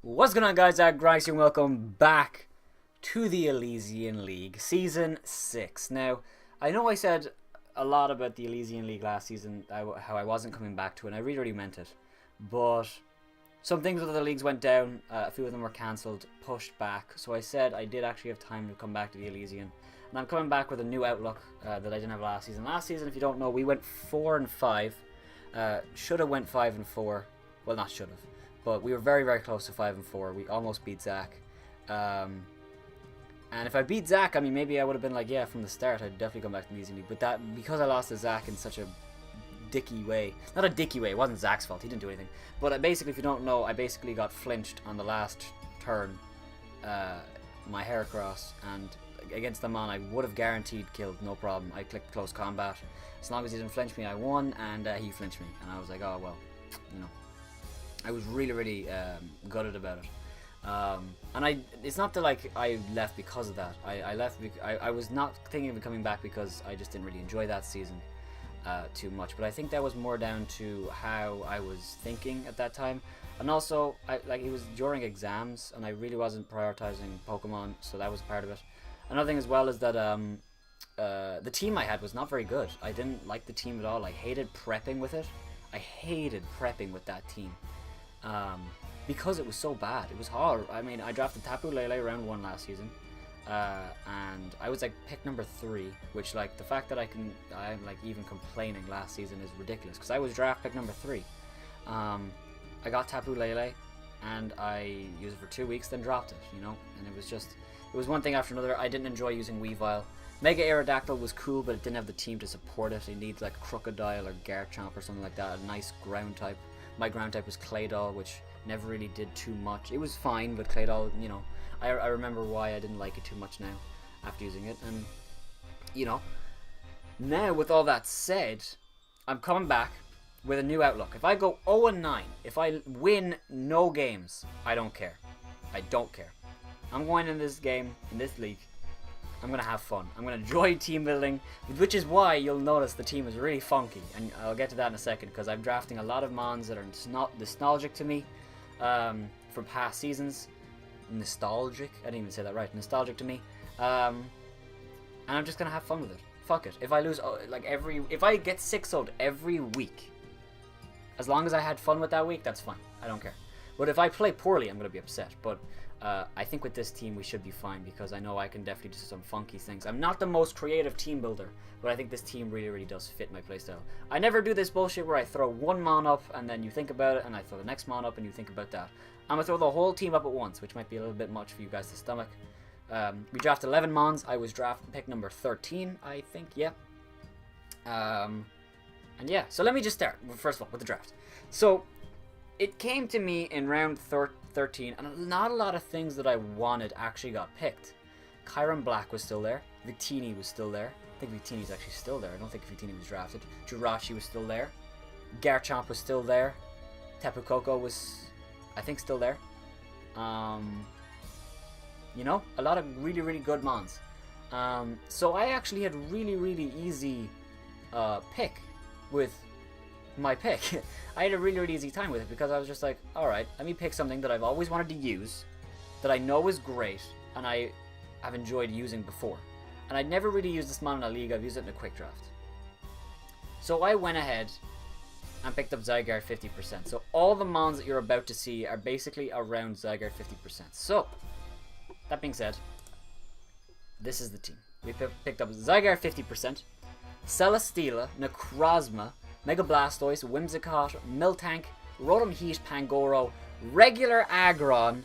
What's going on, guys? Aggronix and welcome back to the Elysian League Season 6. Now, I know I said a lot about the Elysian League last season, how I wasn't coming back to it, and I really meant it. But some things with other leagues went down, a few of them were cancelled, pushed back, so I said I did actually have time to come back to the Elysian. And I'm coming back with a new outlook that I didn't have last season. Last season, if you don't know, we went 4-5. Should have went 5-4. Well, not should have. But we were very, very close to 5-4. We almost beat Zach. And if I beat Zach, I mean, maybe I would have been like, yeah, from the start, I'd definitely come back to the Elysian League. But that, because I lost to Zach in such a dicky way. Not a dicky way, it wasn't Zach's fault, he didn't do anything. But basically, if you don't know, I basically got flinched on the last turn, my Heracross, and against the man I would have guaranteed killed, no problem. I clicked close combat. As long as he didn't flinch me, I won, and he flinched me. And I was like, oh, well, you know. I was really gutted about it. And it's not that like I left because of that. I left. I was not thinking of coming back because I just didn't really enjoy that season too much. But I think that was more down to how I was thinking at that time, and also it was during exams, and I really wasn't prioritizing Pokemon, so that was part of it. Another thing as well is that the team I had was not very good. I didn't like the team at all. I hated prepping with it. I hated prepping with that team. Because it was so bad. It was hard. I mean, I drafted Tapu Lele round 1 last season, and I was like pick number 3, which like the fact that I'm like even complaining last season is ridiculous, because I was draft pick number 3. I got Tapu Lele, and I used it for 2 weeks, then dropped it, you know, and it was one thing after another. I didn't enjoy using Weavile. Mega Aerodactyl was cool, but it didn't have the team to support it. It needs like Crocodile or Garchomp or something like that, a nice ground type. My ground type was Claydol, which never really did too much. It was fine, but Claydol, you know, I remember why I didn't like it too much now after using it. And, you know, now with all that said, I'm coming back with a new outlook. If I go 0-9, if I win no games, I don't care. I don't care. I'm going in this game, in this league, I'm going to have fun. I'm going to enjoy team building, which is why you'll notice the team is really funky. And I'll get to that in a second, because I'm drafting a lot of mons that are nostalgic to me from past seasons. Nostalgic? I didn't even say that right. Nostalgic to me. And I'm just going to have fun with it. Fuck it. If I lose, if I get 6-0'd every week, as long as I had fun with that week, that's fine. I don't care. But if I play poorly, I'm going to be upset. But I think with this team we should be fine, because I know I can definitely do some funky things. I'm not the most creative team builder, but I think this team really does fit my playstyle. I never do this bullshit where I throw one mon up and then you think about it, and I throw the next mon up and you think about that. I'm going to throw the whole team up at once, which might be a little bit much for you guys to stomach. We drafted 11 mons. I was draft pick number 13, I think, yeah. And yeah, so let me just start, first of all, with the draft. So it came to me in round 13, and not a lot of things that I wanted actually got picked. Kyron Black was still there. Victini was still there. I think Victini's actually still there. I don't think Victini was drafted. Jirachi was still there. Garchomp was still there. Tapu Koko was, I think, still there. You know, a lot of really good mons. So I actually had really easy pick with my pick. I had a really easy time with it, because I was just like, alright, let me pick something that I've always wanted to use, that I know is great, and I have enjoyed using before. And I'd never really used this mon in a league. I've used it in a quick draft. So I went ahead and picked up Zygarde 50%. So all the mons that you're about to see are basically around Zygarde 50%. So, that being said, this is the team. We picked up Zygarde 50%, Celesteela, Necrozma, Mega Blastoise, Whimsicott, Miltank, Rotom Heat, Pangoro, regular Aggron,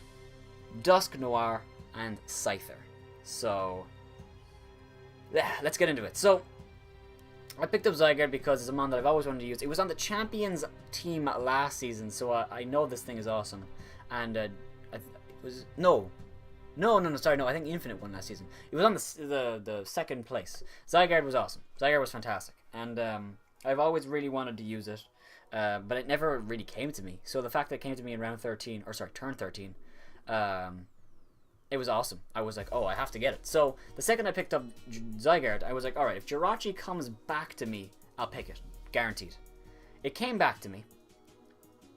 Dusknoir, and Scyther. So, yeah, let's get into it. So, I picked up Zygarde because it's a mon that I've always wanted to use. It was on the Champions team last season, so I know this thing is awesome. And it was sorry, I think Infinite won last season. It was on the second place. Zygarde was awesome. Zygarde was fantastic, and I've always really wanted to use it, but it never really came to me. So the fact that it came to me in round 13, or sorry, turn 13, it was awesome. I was like, oh, I have to get it. So the second I picked up Zygarde, I was like, alright, if Jirachi comes back to me, I'll pick it. Guaranteed. It came back to me,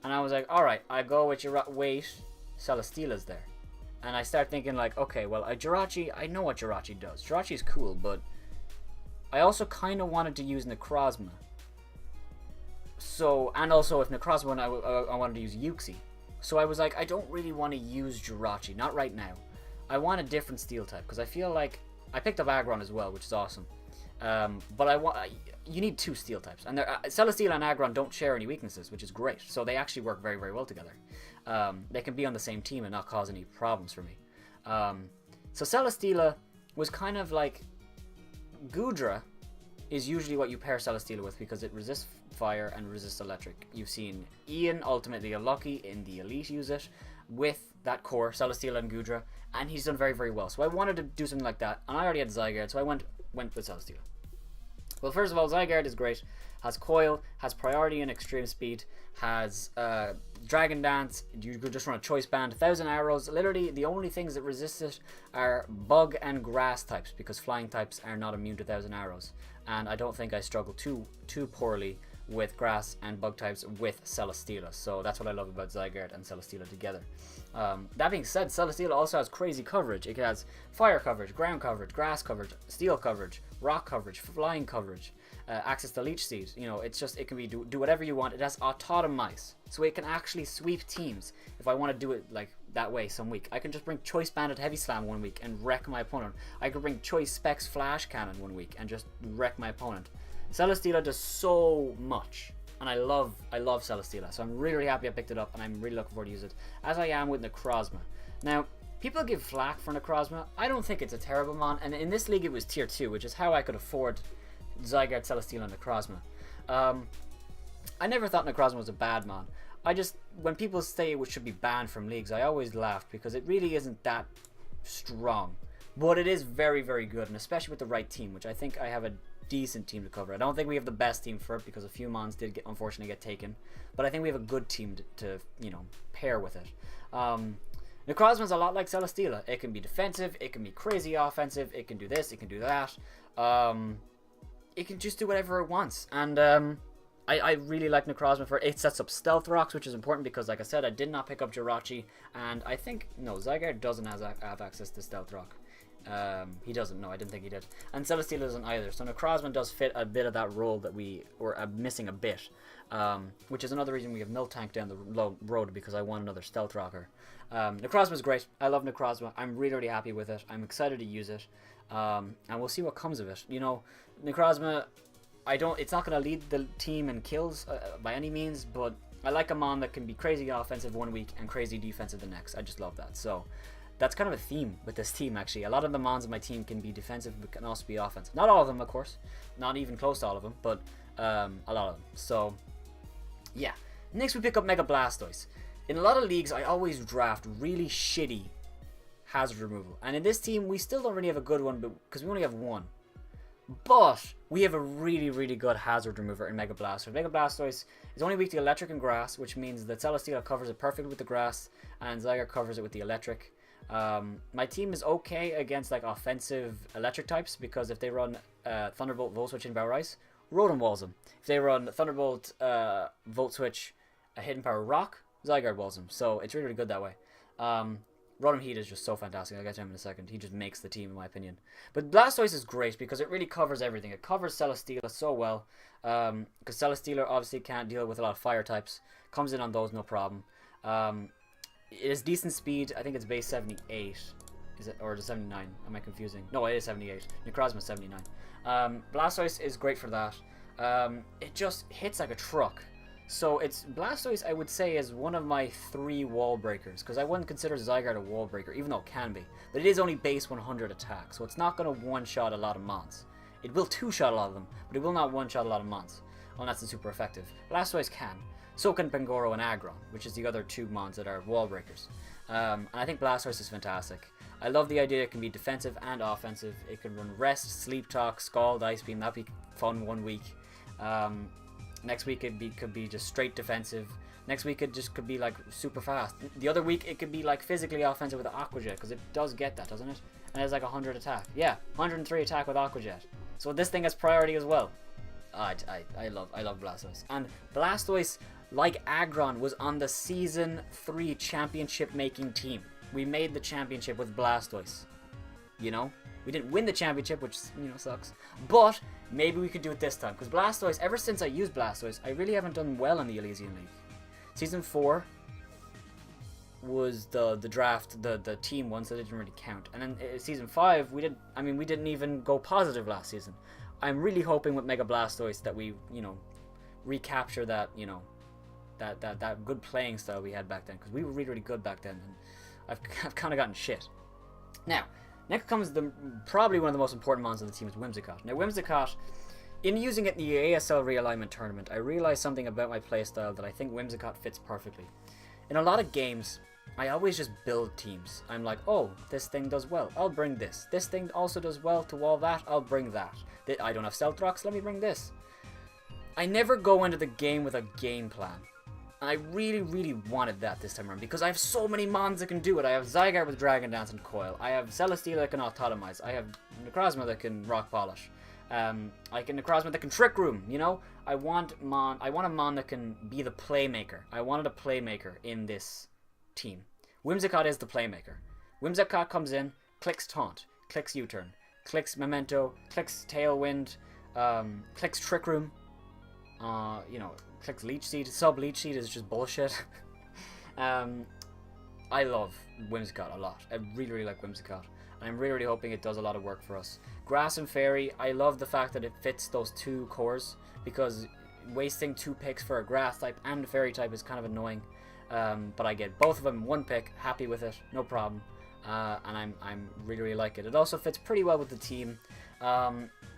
and I was like, alright, I go with Jirachi. Wait, Celesteela's there. And I start thinking like, okay, well, Jirachi, I know what Jirachi does. Jirachi's cool, but I also kind of wanted to use Necrozma. So, and also if Necrozma, I wanted to use Yuxi. So I was like, I don't really want to use Jirachi, not right now. I want a different steel type, because I feel like, I picked up Aggron as well, which is awesome. But you need 2 steel types, and Celesteela and Aggron don't share any weaknesses, which is great. So they actually work very, very well together. They can be on the same team and not cause any problems for me. So Celesteela was kind of like Goodra is usually what you pair Celesteela with because it resists fire and resists electric. You've seen Ian, ultimately Unlucky, in the Elite use it with that core, Celesteela and Goodra, and he's done very, very well. So I wanted to do something like that, and I already had Zygarde, so I went with Celesteela. Well, first of all, Zygarde is great. Has Coil, has Priority and Extreme Speed, has Dragon Dance. You could just run a Choice Band, 1,000 arrows. Literally, the only things that resist it are Bug and Grass types, because Flying types are not immune to 1,000 arrows. And I don't think I struggle too poorly with Grass and Bug types with Celesteela. So that's what I love about Zygarde and Celesteela together. That being said, Celesteela also has crazy coverage. It has Fire coverage, Ground coverage, Grass coverage, Steel coverage, Rock coverage, Flying coverage, access to Leech Seed. You know, it's just, it can be do whatever you want. It has Autotomize, so it can actually sweep teams if I want to do it like that way some week. I can just bring Choice Banded Heavy Slam one week and wreck my opponent. I could bring Choice Specs Flash Cannon one week and just wreck my opponent. Celesteela does so much, and I love Celesteela, so I'm really, really happy I picked it up, and I'm really looking forward to use it, as I am with Necrozma. Now, people give flack for Necrozma. I don't think it's a terrible mon, and in this league it was tier 2, which is how I could afford Zygarde, Celesteela, and Necrozma. I never thought Necrozma was a bad mon. I just, when people say it should be banned from leagues, I always laugh, because it really isn't that strong. But it is very, very good, and especially with the right team, which I think I have a decent team to cover. I don't think we have the best team for it, because a few mons did unfortunately get taken, but I think we have a good team to you know, pair with it. Necrozma's a lot like Celesteela. It can be defensive, it can be crazy offensive, it can do this, it can do that. It can just do whatever it wants, and I really like Necrozma for it. It sets up Stealth Rocks, which is important because, like I said, I did not pick up Jirachi, and I think, no, Zygarde doesn't have access to Stealth Rock. He doesn't, no, I didn't think he did. And Celesteela doesn't either, so Necrozma does fit a bit of that role that we were missing a bit, which is another reason we have Miltank down the road, because I want another Stealth Rocker. Necrozma is great. I love Necrozma. I'm really, really happy with it. I'm excited to use it, and we'll see what comes of it. You know, Necrozma, it's not going to lead the team in kills by any means, but I like a mon that can be crazy offensive one week and crazy defensive the next. I just love that. So that's kind of a theme with this team, actually. A lot of the mons in my team can be defensive, but can also be offensive. Not all of them, of course. Not even close to all of them, but a lot of them. So, yeah. Next, we pick up Mega Blastoise. In a lot of leagues, I always draft really shitty hazard removal. And in this team, we still don't really have a good one, because we only have one. But we have a really, really good hazard remover in Mega Blastoise. Mega Blastoise is only weak to electric and grass, which means that Celesteela covers it perfectly with the grass, and Zygarde covers it with the electric. My team is okay against like offensive electric types, because if they run Thunderbolt, Volt Switch, and Power Ice, Rotom walls them. If they run Thunderbolt, Volt Switch, a Hidden Power Rock, Zygarde walls them. So it's really, really good that way. Rotom Heat is just so fantastic. I'll get to him in a second. He just makes the team, in my opinion. But Blastoise is great because it really covers everything. It covers Celesteela so well, because Celesteela obviously can't deal with a lot of fire types. Comes in on those, no problem. It has decent speed. I think it's base 78. Is it, or is it 79? Am I confusing? No, it is 78. Necrozma 79. Blastoise is great for that. It just hits like a truck. So it's Blastoise, I would say, is one of my 3 wall breakers, because I wouldn't consider Zygarde a wall breaker, even though it can be. But it is only base 100 attack, so it's not going to one-shot a lot of mons. It will two-shot a lot of them, but it will not one-shot a lot of mons, unless it's super effective. Blastoise can. So can Pangoro and Aggron, which is the other 2 mons that are wall breakers. And I think Blastoise is fantastic. I love the idea it can be defensive and offensive. It can run Rest, Sleep Talk, Scald, Ice Beam. That'd be fun one week. Next week it could be just straight defensive. Next week it just could be like super fast. The other week it could be like physically offensive with Aqua Jet, because it does get that, doesn't it? And it's like 100 attack. Yeah, 103 attack with Aqua Jet. So this thing has priority as well. I love Blastoise. And Blastoise like Aggron, was on the Season 3 championship-making team. We made the championship with Blastoise. You know? We didn't win the championship, which, you know, sucks. But maybe we could do it this time. Because Blastoise, ever since I used Blastoise, I really haven't done well in the Elysian League. Season 4 was the draft, the team one, so it didn't really count. And then Season 5, we didn't even go positive last season. I'm really hoping with Mega Blastoise that we, you know, recapture that, you know, that good playing style we had back then. Because we were really, really good back then. And I've kind of gotten shit. Now, next comes probably one of the most important mons of the team is Whimsicott. Now, Whimsicott, in using it in the ASL realignment tournament, I realized something about my playstyle that I think Whimsicott fits perfectly. In a lot of games, I always just build teams. I'm like, oh, this thing does well, I'll bring this. This thing also does well to all that, I'll bring that. I don't have Stealth Rocks, let me bring this. I never go into the game with a game plan. And I really, really wanted that this time around because I have so many mons that can do it. I have Zygarde with Dragon Dance and Coil. I have Celesteela that can Autotomize. I have Necrozma that can Rock Polish. I can Necrozma that can Trick Room, you know? I want a mon that can be the playmaker. I wanted a playmaker in this team. Whimsicott is the playmaker. Whimsicott comes in, clicks Taunt, clicks U-Turn, clicks Memento, clicks Tailwind, clicks Trick Room, you know, clicks Leech Seed. Sub Leech Seed is just bullshit. I love Whimsicott a lot. I really, really like Whimsicott. And I'm really, really hoping it does a lot of work for us. Grass and Fairy, I love the fact that it fits those two cores, because wasting 2 picks for a Grass type and a Fairy type is kind of annoying. But I get both of them in 1 pick, happy with it, no problem. And I'm really, really like it. It also fits pretty well with the team.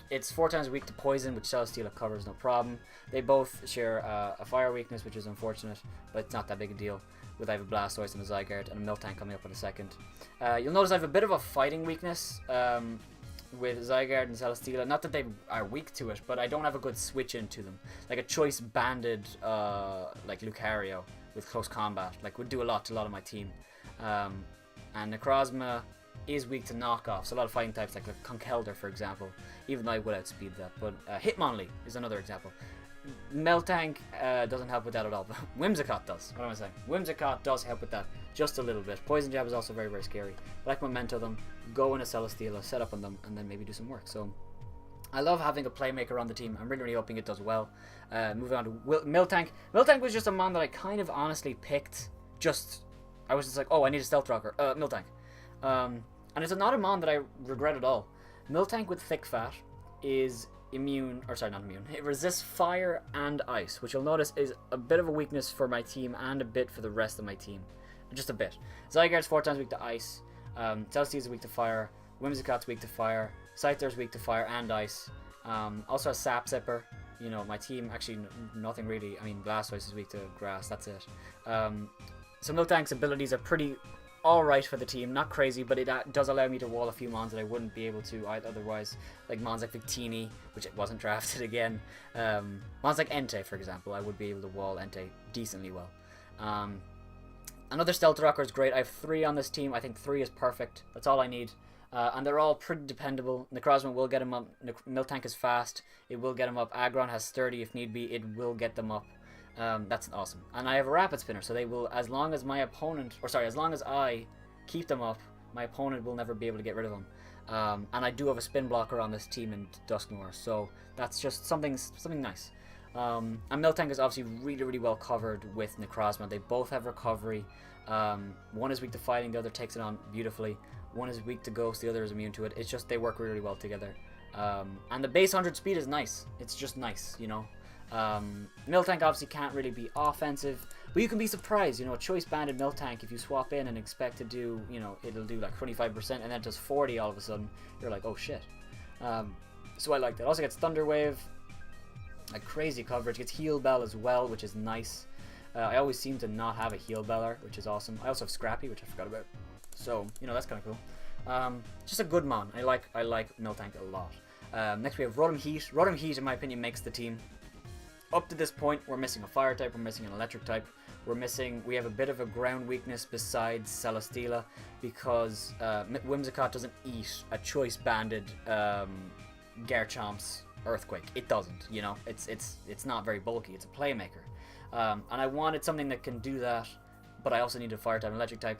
It's 4 times weak to poison, which Celesteela covers, no problem. They both share a fire weakness, which is unfortunate, but it's not that big a deal. With I have a Blastoise and a Zygarde and a Miltank coming up in a second. You'll notice I have a bit of a fighting weakness with Zygarde and Celesteela. Not that they are weak to it, but I don't have a good switch into them. Like a choice banded like Lucario with close combat, like would do a lot to a lot of my team. And Necrozma is weak to knockoffs. A lot of fighting types like Conkeldurr, for example, even though I would outspeed that. But Hitmonlee is another example. Meltank doesn't help with that at all, but Whimsicott does. What am I saying? Whimsicott does help with that just a little bit. Poison Jab is also very, very scary. But I can Memento them, go into Celesteela, set up on them, and then maybe do some work. So I love having a playmaker on the team. I'm really, really hoping it does well. Moving on to Miltank. Miltank was just a mon that I kind of honestly picked. I was just like, oh, I need a Stealth Rocker. Miltank. And it's not a mon that I regret at all. Miltank with Thick Fat is immune, or sorry, not immune. It resists fire and ice, which you'll notice is a bit of a weakness for my team and a bit for the rest of my team. Just a bit. Zygarde's 4 times weak to ice. Celesteela's weak to fire. Whimsicott's weak to fire. Scyther's weak to fire and ice. Also a Sap Zipper. You know, my team, actually nothing really. I mean, Blastoise is weak to grass, that's it. So Miltank's abilities are pretty alright for the team, not crazy, but it does allow me to wall a few mons that I wouldn't be able to otherwise, like mons like Victini, which it wasn't drafted again. Mons like Entei, for example, I would be able to wall Entei decently well. Another Stealth Rocker is great. I have 3 on this team. I think 3 is perfect. That's all I need. And they're all pretty dependable. Necrozma will get him up. Miltank is fast. It will get him up. Aggron has sturdy if need be. It will get them up. That's awesome. And I have a Rapid Spinner, so they will, as long as I keep them up, my opponent will never be able to get rid of them. And I do have a spin blocker on this team in Dusknoir, so that's just something nice. And Miltank is obviously really, really well covered with Necrozma. They both have recovery. One is weak to fighting, the other takes it on beautifully. One is weak to ghost, the other is immune to it. It's just they work really, really well together. And the base 100 speed is nice. It's just nice, you know. Miltank obviously can't really be offensive, but you can be surprised, you know, a choice banded Miltank, if you swap in and expect to do, you know, it'll do like 25% and then it does 40 all of a sudden, you're like, oh shit. So I like that. Also gets Thunder Wave, like crazy coverage, gets Heal Bell as well, which is nice. I always seem to not have a Heal Beller, which is awesome. I also have Scrappy, which I forgot about, so, you know, that's kind of cool. Just a good mon. I like Miltank a lot. Next we have Rotom Heat. Rotom Heat, in my opinion, makes the team. Up to this point, we're missing a fire type, we're missing an electric type, we have a bit of a ground weakness besides Celesteela, because Whimsicott doesn't eat a choice banded Garchomp's Earthquake. It doesn't, you know, it's not very bulky, it's a playmaker. And I wanted something that can do that, but I also needed a fire type and electric type.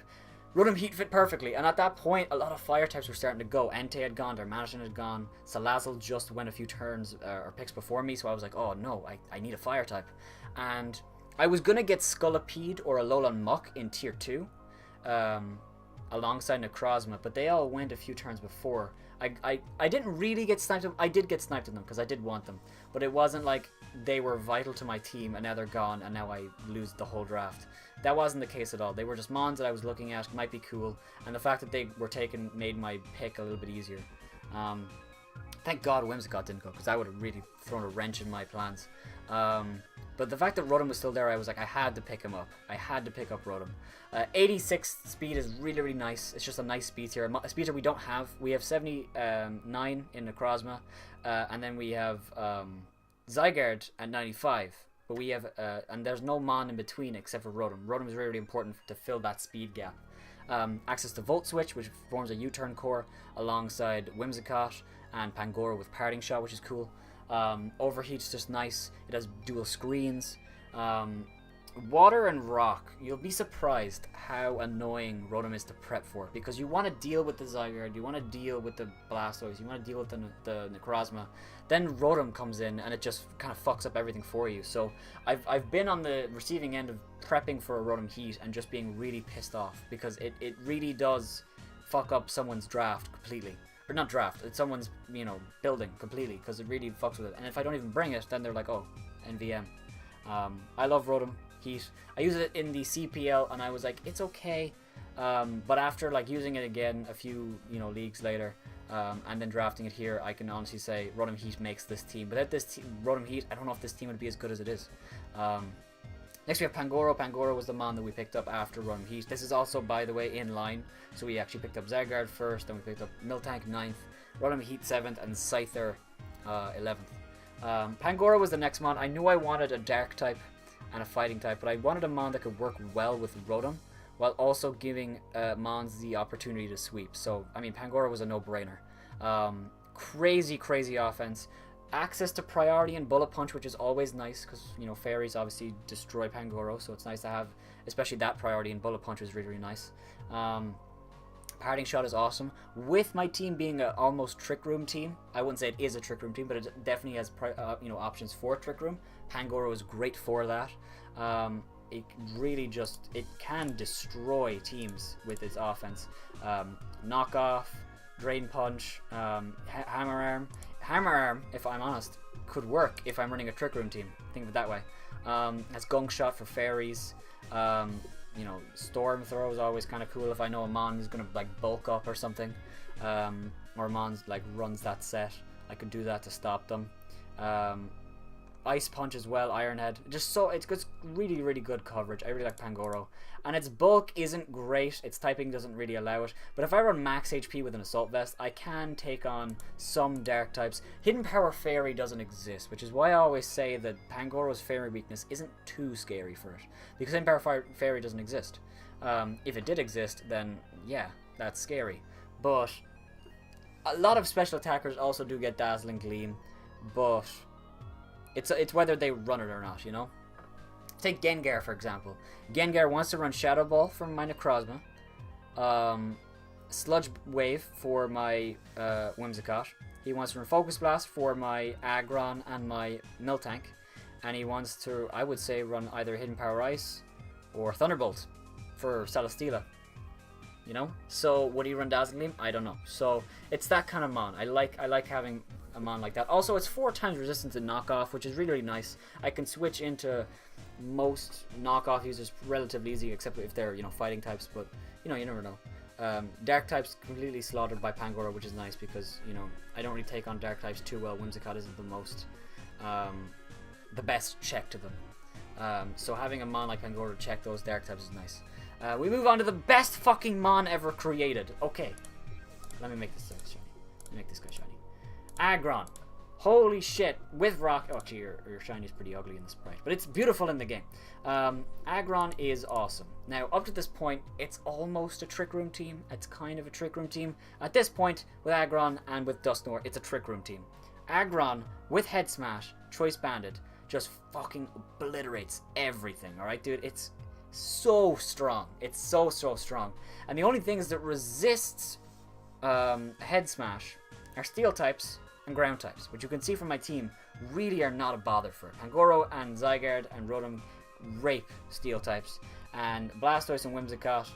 Rotom Heat fit perfectly, and at that point, a lot of fire types were starting to go. Entei had gone, Darmanitan had gone, Salazzle just went a few turns or picks before me, so I was like, oh no, I need a fire type. And I was going to get Scolipede or Alolan Muck in Tier 2, alongside Necrozma, but they all went a few turns before. I didn't really get sniped. I did get sniped in them because I did want them, but it wasn't like they were vital to my team and now they're gone and now I lose the whole draft. That wasn't the case at all. They were just mons that I was looking at, might be cool, and the fact that they were taken made my pick a little bit easier. Thank God Whimsicott didn't go, because I would have really thrown a wrench in my plans. But the fact that Rotom was still there, I was like, I had to pick him up. I had to pick up Rotom. 86 speed is really, really nice. It's just a nice speed tier. A speed tier we don't have. We have 79 in Necrozma, and then we have Zygarde at 95. But we have, and there's no Mon in between except for Rotom. Rotom is really, really important to fill that speed gap. Access to Volt Switch, which forms a U-turn core alongside Whimsicott, and Pangoro with Parting Shot, which is cool. Overheat's just nice. It has dual screens. Water and Rock, you'll be surprised how annoying Rotom is to prep for, because you want to deal with the Zygarde, you want to deal with the Blastoise, you want to deal with the Necrozma. Then Rotom comes in and it just kind of fucks up everything for you. So I've been on the receiving end of prepping for a Rotom Heat and just being really pissed off, because it really does fuck up someone's draft completely. Or not draft, it's someone's, building completely, because it really fucks with it. And if I don't even bring it, then they're like, oh, NVM. I love Rotom Heat. I use it in the CPL and I was like, it's okay. But after using it again a few leagues later, and then drafting it here, I can honestly say Rotom Heat makes this team. Without this Rotom Heat, I don't know if this team would be as good as it is. Next we have Pangoro. Pangoro was the mon that we picked up after Rotom Heat. This is also, by the way, in line. So we actually picked up Zygarde first, then we picked up Miltank 9th, Rotom Heat 7th, and Scyther 11th. Pangoro was the next mon. I knew I wanted a dark type and a fighting type, but I wanted a mon that could work well with Rotom, while also giving mons the opportunity to sweep. So, I mean, Pangoro was a no-brainer. Crazy offense. Access to Priority and Bullet Punch, which is always nice, because, fairies obviously destroy Pangoro, so it's nice to have, especially that Priority, and Bullet Punch is really, really nice. Parting Shot is awesome. With my team being an almost Trick Room team, I wouldn't say it is a Trick Room team, but it definitely has options for Trick Room. Pangoro is great for that. It really it can destroy teams with its offense. Knock Off, Drain Punch, Hammer Arm. Hammer Arm, if I'm honest, could work if I'm running a Trick Room team. Think of it that way. Has Gunk Shot for fairies. Storm Throw is always kind of cool if I know a mon is going to bulk up or something, or a mon's runs that set. I could do that to stop them. Ice Punch as well, Iron Head. It's really, really good coverage. I really like Pangoro. And its bulk isn't great. Its typing doesn't really allow it. But if I run max HP with an Assault Vest, I can take on some dark types. Hidden Power Fairy doesn't exist, which is why I always say that Pangoro's Fairy weakness isn't too scary for it. Because Hidden Power Fairy doesn't exist. If it did exist, then yeah, that's scary. But a lot of special attackers also do get Dazzling Gleam, but it's whether they run it or not, Take Gengar, for example. Gengar wants to run Shadow Ball from my Necrozma, Sludge Wave for my Whimsicott. He wants to run Focus Blast for my Aggron and my Miltank. And he wants to, I would say, run either Hidden Power Ice or Thunderbolt for Celesteela. So would he run Dazzling Gleam? I don't know. So it's that kind of mon. I like having a mon like that. Also, it's 4 times resistance to knockoff, which is really, really nice. I can switch into most knockoff users relatively easy, except if they're fighting types, but you never know. Dark types completely slaughtered by Pangoro, which is nice because I don't really take on dark types too well. Whimsicott isn't the best check to them. So having a mon like Pangoro to check those dark types is nice. We move on to the best fucking mon ever created. Okay, let me make this guy shiny. Let me make this guy shiny. Aggron. Holy shit. With rock. Oh, actually, your shiny is pretty ugly in the sprite, but it's beautiful in the game. Aggron is awesome. Now, up to this point, it's almost a Trick Room team. It's kind of a Trick Room team. At this point, with Aggron and with Dusknoir, it's a Trick Room team. Aggron with Head Smash, Choice Banded, just fucking obliterates everything. All right, dude, it's so strong. It's so strong. And the only things that resists head smash are steel types and ground types, which you can see from my team really are not a bother for it. Pangoro and Zygarde and Rotom rape steel types, and Blastoise and Whimsicott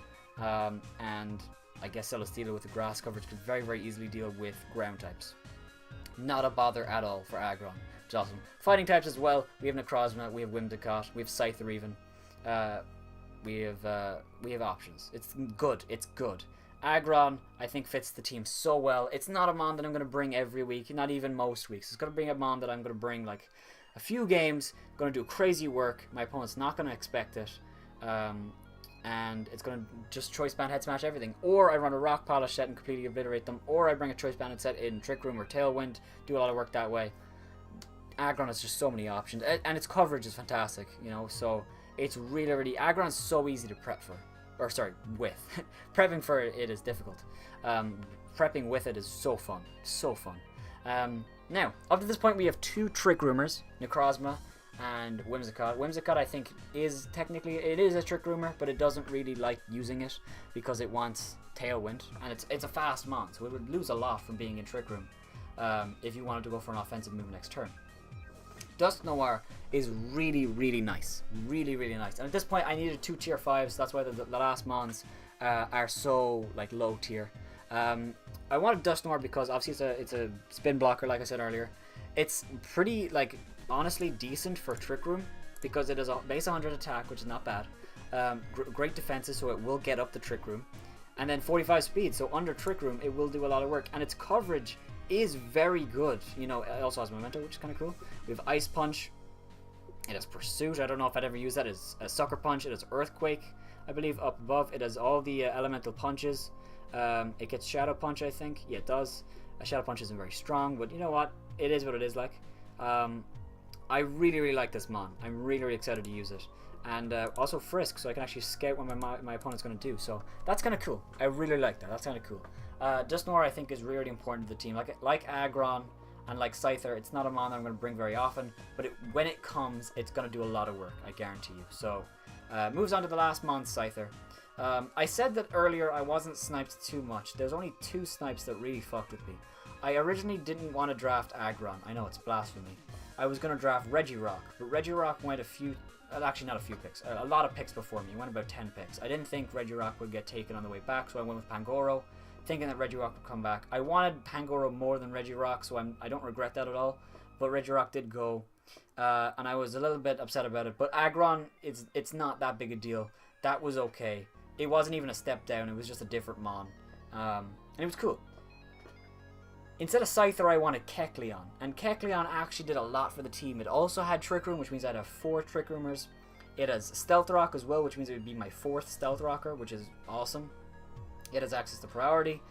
and I guess Celesteela with the grass coverage could very easily deal with ground types. Not a bother at all for Aggron, which is awesome. Fighting types as well, we have Necrozma, we have Whimsicott, we have Scyther even. We have options. It's good. Aggron, I think, fits the team so well. It's not a mon that I'm going to bring every week, not even most weeks. It's going to be a mon that I'm going to bring like a few games, going to do crazy work. My opponent's not going to expect it. And it's going to just choice band head smash everything. Or I run a rock polish set and completely obliterate them. Or I bring a choice banded set in Trick Room or Tailwind, do a lot of work that way. Aggron has just so many options. And its coverage is fantastic, you know, so it's really... Aggron's so easy to prep for. Or sorry, with. Prepping for it is difficult. Prepping with it is so fun. Now, up to this point we have 2 Trick Roomers, Necrozma and Whimsicott. Whimsicott I think is technically, it is a Trick Roomer, but it doesn't really like using it because it wants Tailwind. And it's a fast mon, so it would lose a lot from being in Trick Room if you wanted to go for an offensive move next turn. Dusk Noir is really nice. Really nice. And at this point I needed 2 tier 5s, so that's why the last mons are so like low tier. I wanted Dusk Noir because obviously it's a spin blocker, like I said earlier. It's pretty, like, honestly decent for Trick Room because it is a base 100 attack, which is not bad. Great defenses, so it will get up the Trick Room. And then 45 speed, so under Trick Room it will do a lot of work. And its coverage is very good. You know, it also has Memento, which is kind of cool. We have Ice Punch. It has Pursuit. I don't know if I'd ever use that. It has Sucker Punch. It has Earthquake, I believe, up above. It has all the elemental punches. It gets Shadow Punch, I think. Yeah, it does. Shadow Punch isn't very strong, but you know what? It is what it is like. I really like this mon. I'm really excited to use it. And also Frisk, so I can actually scout what my opponent's going to do. So that's kind of cool. I really like that. That's kind of cool. Dusk Noir I think is really important to the team. Like Aggron and like Scyther, it's not a mon that I'm going to bring very often, but when it comes, it's going to do a lot of work, I guarantee you. So moves on to the last mon, Scyther. I said that earlier I wasn't sniped too much. There's only 2 snipes that really fucked with me. I originally didn't want to draft Aggron. I know, it's blasphemy. I was going to draft Regirock, but Regirock went actually not a few picks, a lot of picks before me. He went about 10 picks. I didn't think Regirock would get taken on the way back, so I went with Pangoro, thinking that Regirock would come back. I wanted Pangoro more than Regirock, so I don't regret that at all, but Regirock did go, and I was a little bit upset about it. But Aggron, it's not that big a deal. That was okay. It wasn't even a step down, it was just a different mon, and it was cool. Instead of Scyther, I wanted Kecleon, and Kecleon actually did a lot for the team. It also had Trick Room, which means I'd have 4 Trick Roomers. It has Stealth Rock as well, which means it would be my 4th Stealth Rocker, which is awesome. It has access to priority.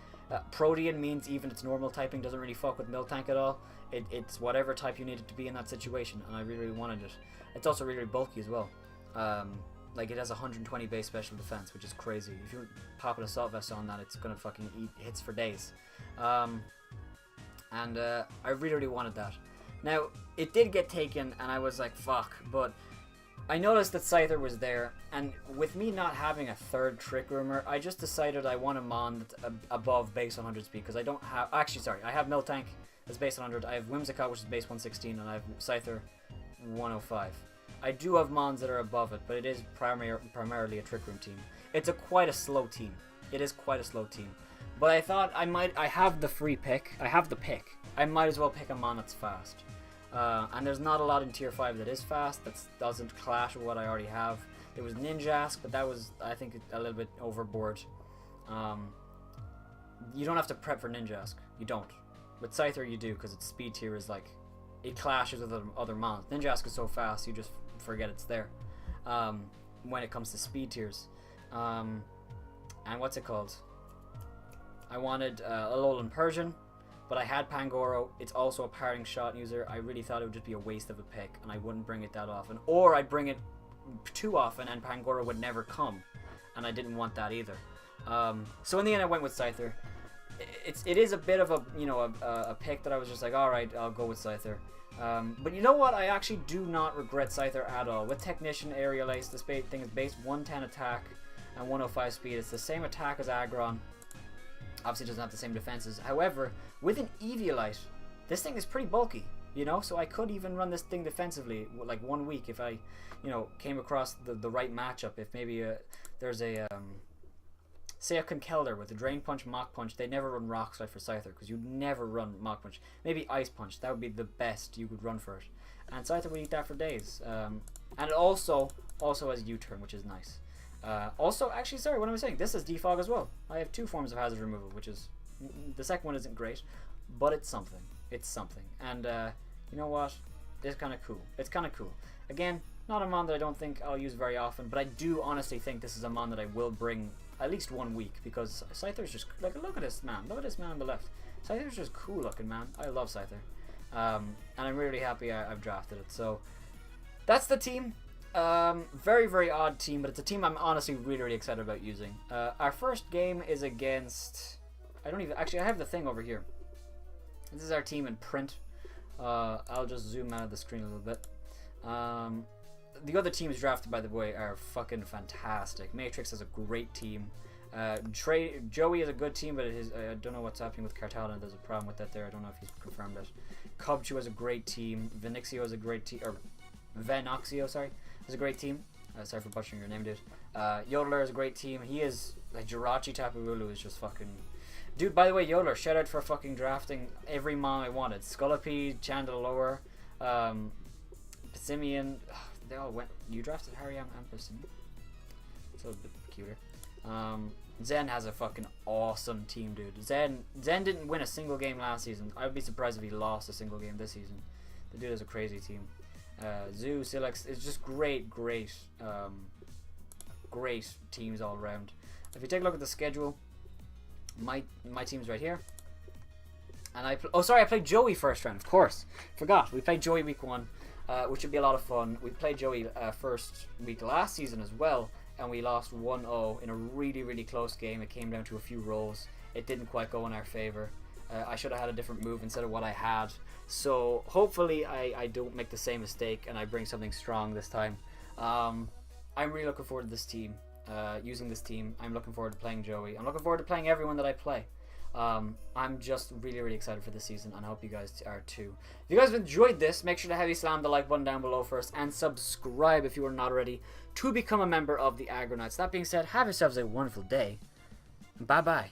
Protean means even its normal typing doesn't really fuck with Miltank at all. It's whatever type you need it to be in that situation, and I really wanted it. It's also really bulky as well. Like, it has 120 base special defense, which is crazy. If you pop an Assault Vest on that, it's gonna fucking eat hits for days. And I really wanted that. Now, it did get taken, and I was like, fuck, but I noticed that Scyther was there, and with me not having a 3rd Trick Roomer, I just decided I want a mon that's above base 100 speed, because I don't have... Actually, sorry, I have Miltank that's base 100, I have Whimsicott, which is base 116, and I have Scyther 105. I do have mons that are above it, but it is primarily a Trick Room team. It's quite a slow team. It is quite a slow team. But I thought I have the free pick. I have the pick. I might as well pick a mon that's fast. And there's not a lot in tier 5 that is fast. That doesn't clash with what I already have. There was Ninjask, but that was, I think, a little bit overboard. You don't have to prep for Ninjask. You don't. With Scyther you do, because its speed tier is like, it clashes with other mons. Ninjask is so fast, you just forget it's there. When it comes to speed tiers. And what's it called? I wanted Alolan Persian, but I had Pangoro. It's also a parting shot user. I really thought it would just be a waste of a pick, and I wouldn't bring it that often. Or I'd bring it too often, and Pangoro would never come, and I didn't want that either. So in the end, I went with Scyther. It is a bit of a, you know, a pick that I was just like, all right, I'll go with Scyther. But you know what? I actually do not regret Scyther at all. With Technician, Aerial Ace, this thing is base 110 attack and 105 speed. It's the same attack as Aggron. Obviously, it doesn't have the same defenses. However, with an Eviolite, this thing is pretty bulky, you know? So I could even run this thing defensively, like 1 week if I, you know, came across the right matchup. If maybe there's a... say a Conkeldurr with a Drain Punch, Mach Punch. They never run Rock Slide for Scyther because you never run Mach Punch. Maybe Ice Punch. That would be the best you could run for it. And Scyther would eat that for days. And it also has U-Turn, which is nice. Also, actually, sorry, what am I saying? This is Defog as well. I have 2 forms of Hazard Removal, which is... The second one isn't great, but it's something. It's something. And you know what? It's kind of cool. It's kind of cool. Again, not a mon that I don't think I'll use very often, but I do honestly think this is a mon that I will bring at least 1 week, because Scyther's just like, look at this man, look at this man on the left. Scyther's just cool looking, man. I love Scyther, and I'm really happy I've drafted it. So that's the team. Very, very odd team, but it's a team I'm honestly really, really excited about using. Our first game is against, I have the thing over here. This is our team in print. I'll just zoom out of the screen a little bit. The other teams drafted, by the way, are fucking fantastic. Matrix is a great team. Joey is a good team, but I don't know what's happening with Cartala. There's a problem with that there. I don't know if he's confirmed it. Cubchu is a great team. Venixio is a great team. Or Venoxio, sorry, is a great team. Sorry for butchering your name, dude. Yodeler is a great team. He is like Jirachi Tapu Lulu is just fucking... Dude, by the way, Yodeler, shout out for fucking drafting every mon I wanted. Scolipede, Chandelure, Pissimian. They all went. You drafted Harry and Pissimian. It's a little bit cuter. Zen has a fucking awesome team, dude. Zen didn't win a single game last season. I would be surprised if he lost a single game this season. The dude has a crazy team. Zoo, Silex, it's just great teams all around. If you take a look at the schedule, my team's right here. And I played Joey first round, of course. Forgot. We played Joey week 1, which would be a lot of fun. We played Joey first week last season as well, and we lost 1-0 in a really, really close game. It came down to a few rolls. It didn't quite go in our favor. I should have had a different move instead of what I had. So hopefully I don't make the same mistake and I bring something strong this time. I'm really looking forward to this team, using this team. I'm looking forward to playing Joey. I'm looking forward to playing everyone that I play. I'm just really, really excited for this season, and I hope you guys are too. If you guys have enjoyed this, make sure to heavy slam the like button down below first, and subscribe if you are not already to become a member of the Aggronix. That being said, have yourselves a wonderful day. Bye bye.